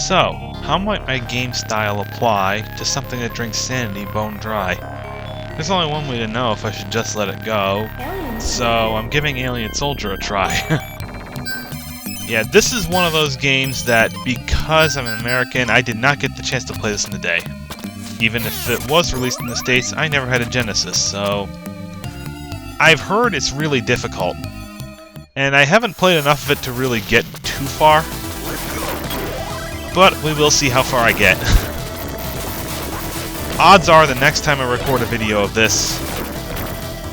So, how might my game style apply to something that drinks sanity bone dry? There's only one way to know if I should just let it go, so I'm giving Alien Soldier a try. Yeah, this is one of those games that, because I'm an American, I did not get the chance to play this in the day. Even if it was released in the States, I never had a Genesis, so... I've heard it's really difficult. And I haven't played enough of it to really get too far. But we will see how far I get. Odds are the next time I record a video of this,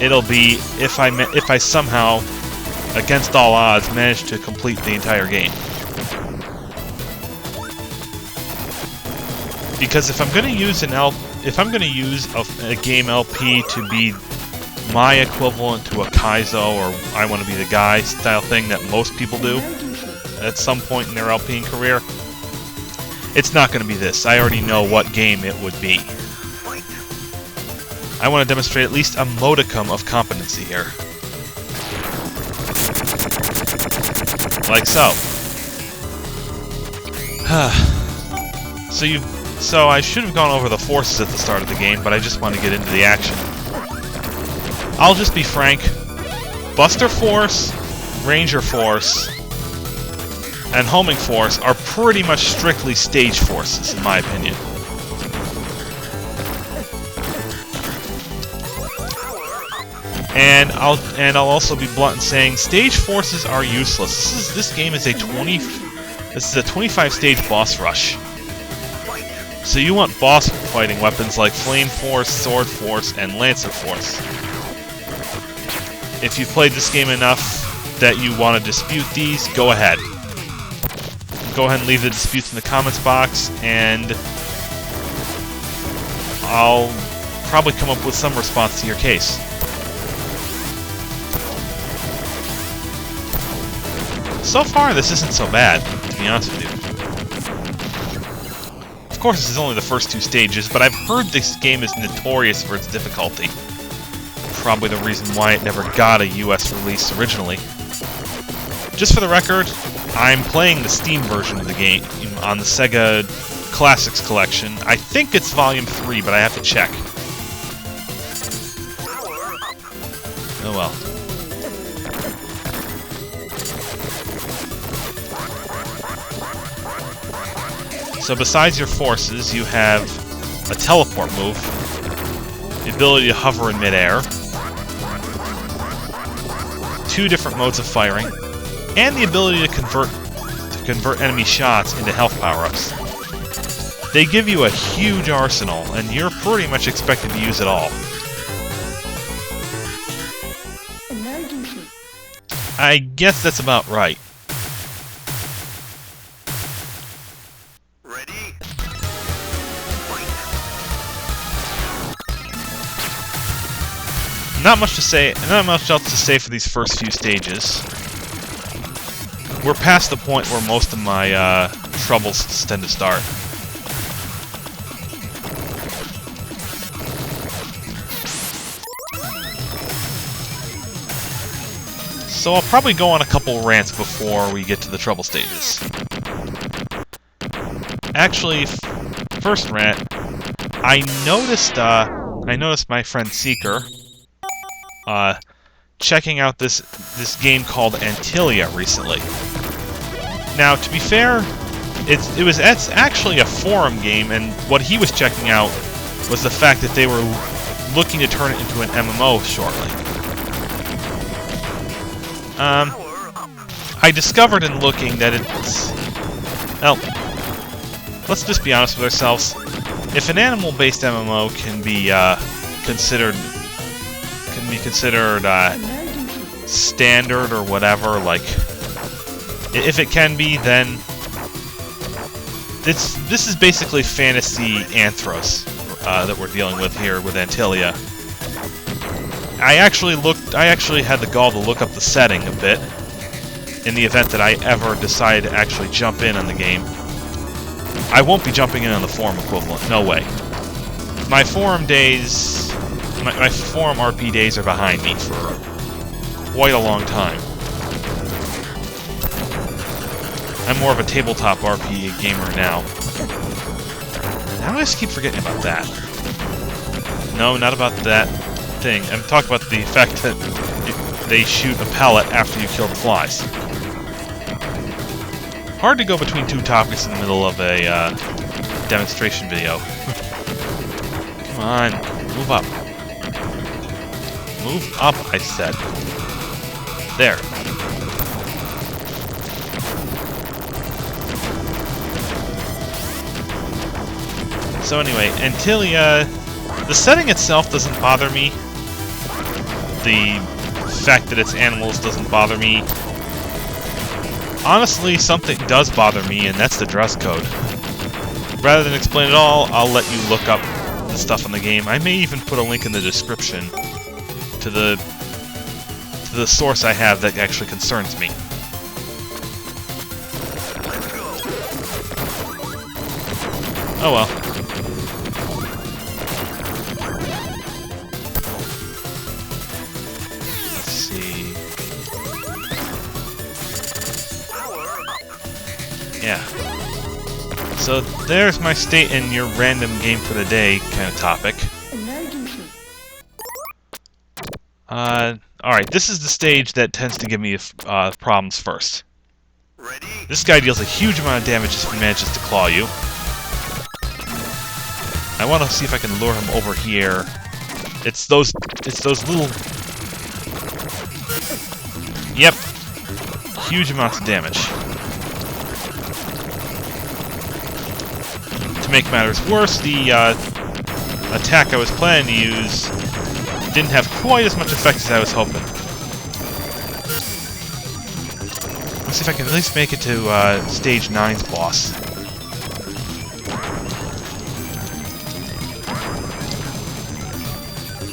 it'll be if I somehow, against all odds, manage to complete the entire game. Because if I'm going to use a game LP to be my equivalent to a Kaizo or I want to be the guy style thing that most people do at some point in their LPing career, it's not going to be this. I already know what game it would be. I want to demonstrate at least a modicum of competency here. Like so. So I should have gone over the forces at the start of the game, but I just want to get into the action. I'll just be frank. Buster Force, Ranger Force, and Homing Force are pretty much strictly stage forces, in my opinion. And I'll also be blunt in saying stage forces are useless. This game is a 25 stage boss rush. So you want boss fighting weapons like Flame Force, Sword Force, and Lancer Force. If you've played this game enough that you want to dispute these, go ahead. Go ahead and leave the disputes in the comments box, and I'll probably come up with some response to your case. So far, this isn't so bad, to be honest with you. Of course, this is only the first two stages, but I've heard this game is notorious for its difficulty. Probably the reason why it never got a US release originally. Just for the record, I'm playing the Steam version of the game on the Sega Classics Collection. I think it's Volume 3, but I have to check. Oh well. So besides your forces, you have a teleport move, the ability to hover in midair, 2 different modes of firing, and the ability to convert enemy shots into health power-ups. They give you a huge arsenal, and you're pretty much expected to use it all. I guess that's about right. Not much else to say for these first few stages. We're past the point where most of my troubles tend to start. So I'll probably go on a couple rants before we get to the trouble stages. Actually, first rant, I noticed my friend Seeker checking out this game called Antia recently. Now, to be fair, it's actually a forum game, and what he was checking out was the fact that they were looking to turn it into an MMO shortly. I discovered in looking that it's... Well, let's just be honest with ourselves. If an animal-based MMO can be considered standard or whatever, like, if it can be, then this is basically fantasy Anthros that we're dealing with here with Antilia. I actually had the gall to look up the setting a bit in the event that I ever decide to actually jump in on the game. I won't be jumping in on the forum equivalent, no way. My forum days, my forum RP days are behind me for quite a long time. I'm more of a tabletop RPG gamer now. Now I just keep forgetting about that. No, not about that thing. I'm talking about the fact that they shoot a pellet after you kill the flies. Hard to go between two topics in the middle of a demonstration video. Come on, move up. Move up, I said. There. So anyway, Antia, the setting itself doesn't bother me. The fact that it's animals doesn't bother me. Honestly, something does bother me, and that's the dress code. Rather than explain it all, I'll let you look up the stuff on the game. I may even put a link in the description to the source I have that actually concerns me. Oh well. Let's see. Yeah. So there's my state and your random game for the day kind of topic. Alright, this is the stage that tends to give me problems first. This guy deals a huge amount of damage if he manages to claw you. I want to see if I can lure him over here. It's those little... Yep. Huge amounts of damage. To make matters worse, the attack I was planning to use didn't have quite as much effect as I was hoping. Let's see if I can at least make it to Stage 9's boss.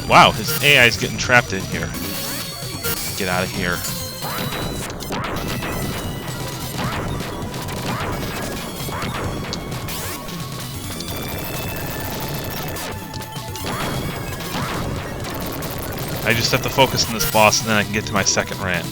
Wow, his AI is getting trapped in here. Get out of here. I just have to focus on this boss and then I can get to my second rant.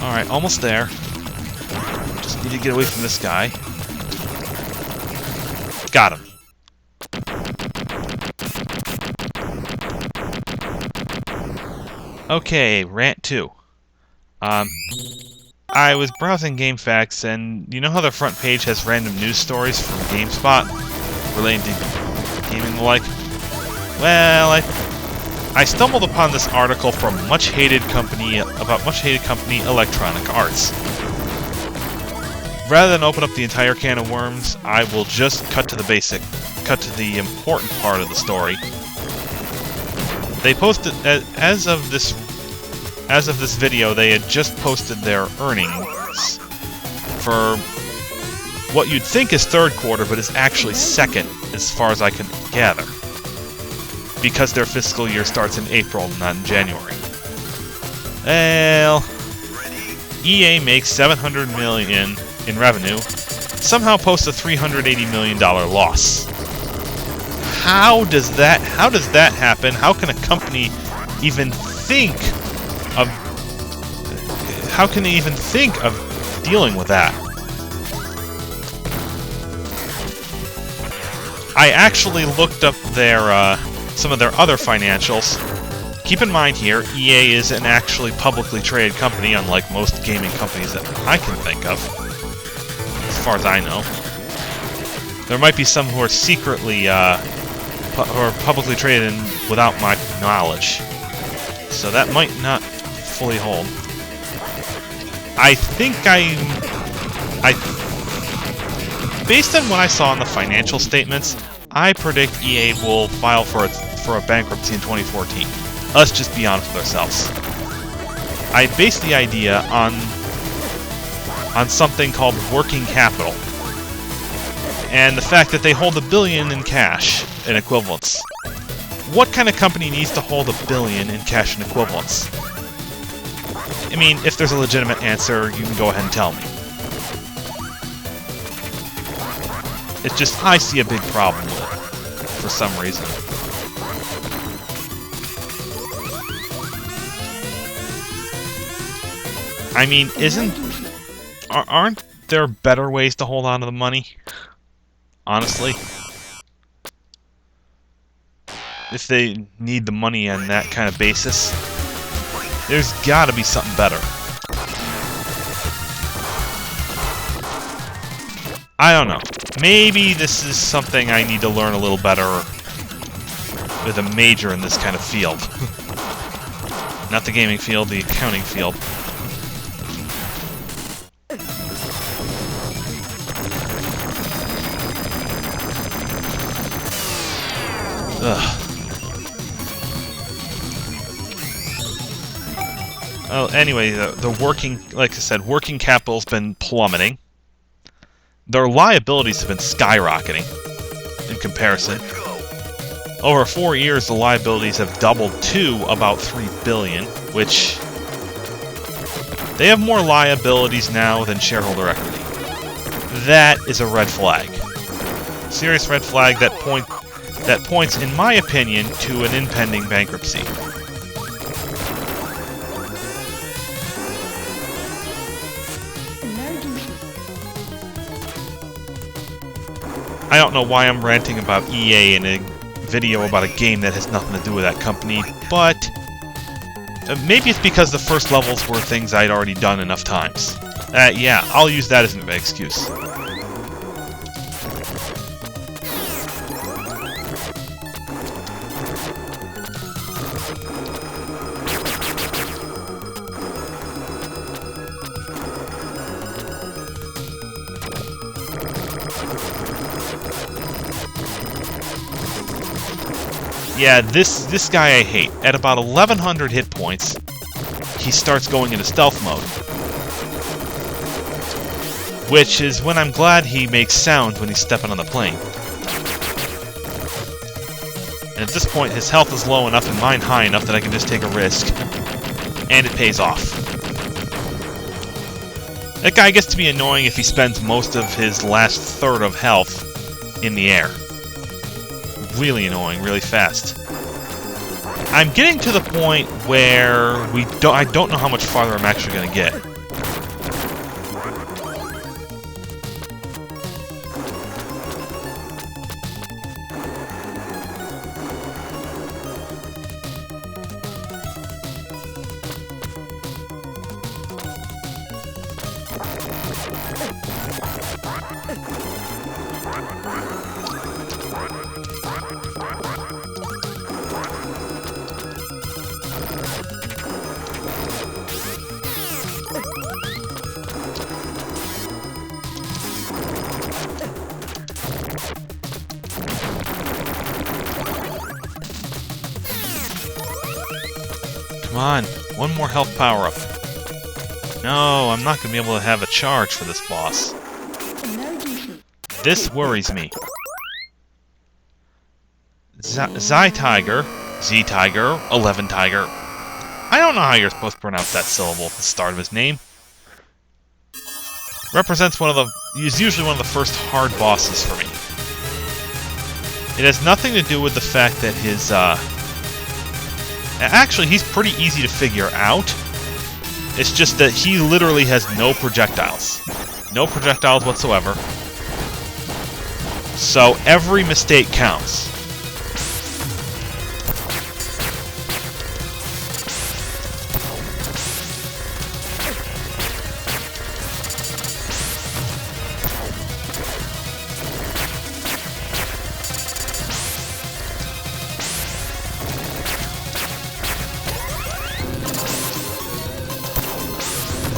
Alright, almost there. Just need to get away from this guy. Got him. Okay, rant 2. I was browsing GameFAQs, and you know how the front page has random news stories from GameSpot relating to gaming and the like? Well, I stumbled upon this article from about much-hated company Electronic Arts. Rather than open up the entire can of worms, I will just cut to the important part of the story. They posted, as of this video, they had just posted their earnings for what you'd think is third quarter, but is actually second, as far as I can gather. Because their fiscal year starts in April, not in January. Well, EA makes $700 million in revenue, somehow posts a $380 million loss. How does that happen? How can a company even think of... How can they even think of dealing with that? I actually looked up their, some of their other financials. Keep in mind here, EA is an actually publicly traded company, unlike most gaming companies that I can think of, as far as I know. There might be some who are secretly, or publicly traded without my knowledge. So that might not fully hold. Based on what I saw in the financial statements, I predict EA will file for a bankruptcy in 2014. Let's just be honest with ourselves. I based the idea on something called working capital, and the fact that they hold $1 billion in cash in equivalents. What kind of company needs to hold $1 billion in cash in equivalents? I mean, if there's a legitimate answer, you can go ahead and tell me. It's just, I see a big problem with it, for some reason. I mean, aren't there better ways to hold on to the money? Honestly? If they need the money on that kind of basis, there's gotta be something better. I don't know. Maybe this is something I need to learn a little better with a major in this kind of field. Not the gaming field, the accounting field. Ugh. Well, anyway, the working, like I said, working capital's been plummeting. Their liabilities have been skyrocketing in comparison. Over 4 years, the liabilities have doubled to about $3 billion, which they have more liabilities now than shareholder equity. That is a red flag. Serious red flag that points, in my opinion, to an impending bankruptcy. I don't know why I'm ranting about EA in a video about a game that has nothing to do with that company, but maybe it's because the first levels were things I'd already done enough times. Yeah, I'll use that as an excuse. Yeah, this guy I hate. At about 1100 hit points, he starts going into stealth mode. Which is when I'm glad he makes sound when he's stepping on the plane. And at this point, his health is low enough and mine high enough that I can just take a risk. And it pays off. That guy gets to be annoying if he spends most of his last third of health in the air. Really annoying, really fast. I'm getting to the point where I don't know how much farther I'm actually going to get. Come on, one more health power-up. No, I'm not going to be able to have a charge for this boss. This worries me. Z-Tiger, 11 Tiger. I don't know how you're supposed to pronounce that syllable at the start of his name. Represents is usually one of the first hard bosses for me. It has nothing to do with the fact that his, actually, he's pretty easy to figure out. It's just that he literally has no projectiles. No projectiles whatsoever. So every mistake counts.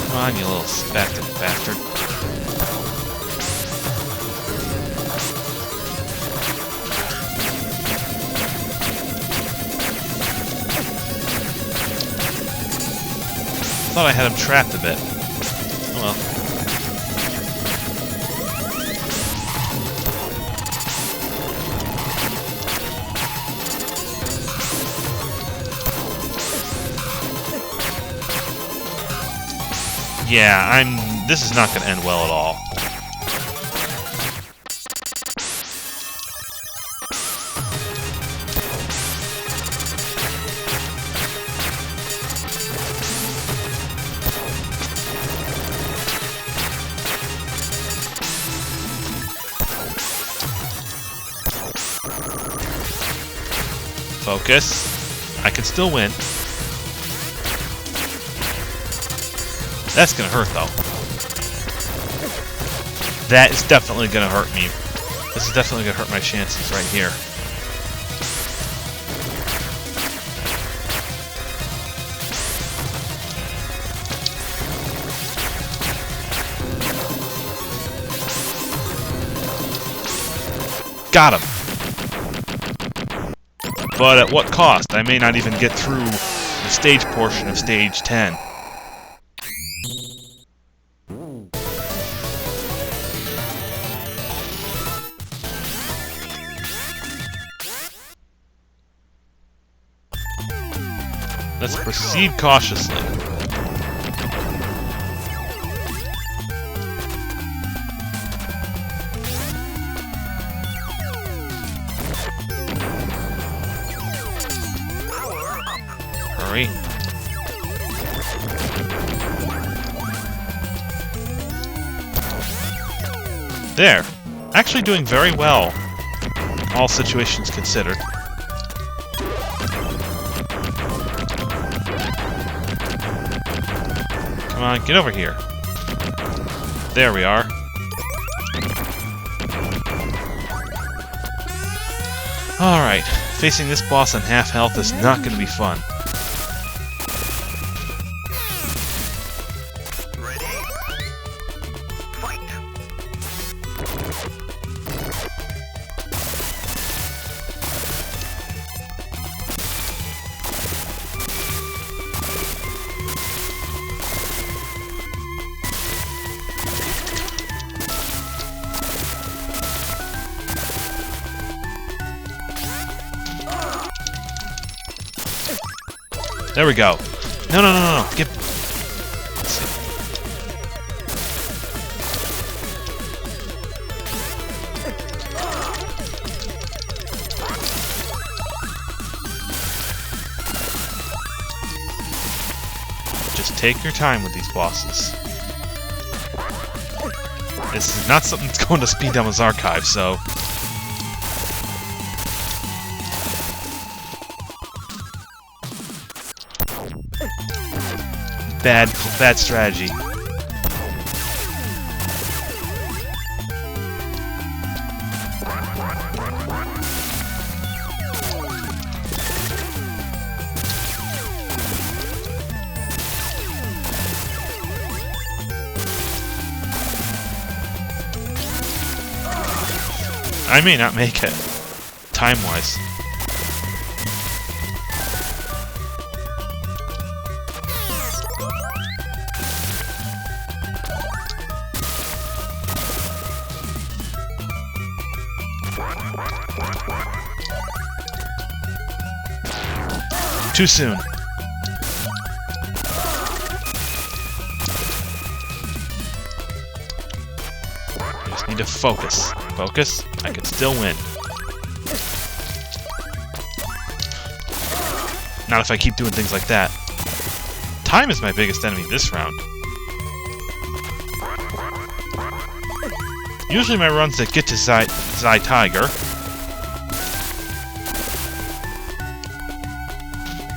Come on, you little spectacle bastard. Thought I had him trapped a bit. Oh well. Yeah, this is not going to end well at all. Focus. I can still win. That's gonna hurt, though. That is definitely gonna hurt me. This is definitely gonna hurt my chances right here. Got him! But at what cost? I may not even get through the stage portion of stage 10. Let's proceed cautiously. Hurry. There. Actually doing very well, all situations considered. Come on, get over here. There we are. Alright, facing this boss on half health is not going to be fun. There we go. No, no, no, no, no. Get... Let's see. Just take your time with these bosses. This is not something that's going to speed down his archive, so... Bad strategy. I may not make it, time-wise. Too soon. I just need to focus. Focus. I can still win. Not if I keep doing things like that. Time is my biggest enemy this round. Usually my runs that get to Zai Tiger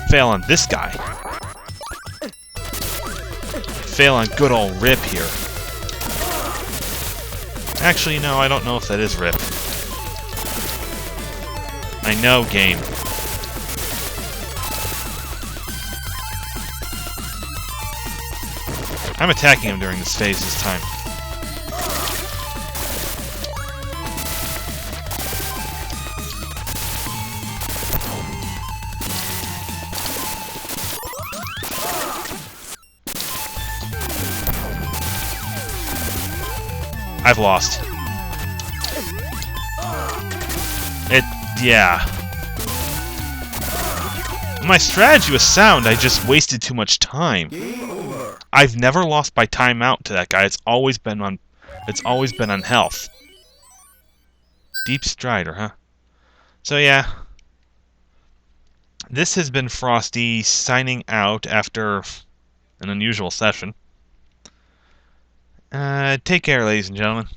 fail on this guy. Fail on good old Rip here. Actually, no, I don't know if that is Rip. I know, game. I'm attacking him during this phase this time. I've lost. Yeah. My strategy was sound, I just wasted too much time. I've never lost by timeout to that guy. It's always been on health. Deep Strider, huh? So yeah. This has been Frosty signing out after an unusual session. Take care, ladies and gentlemen.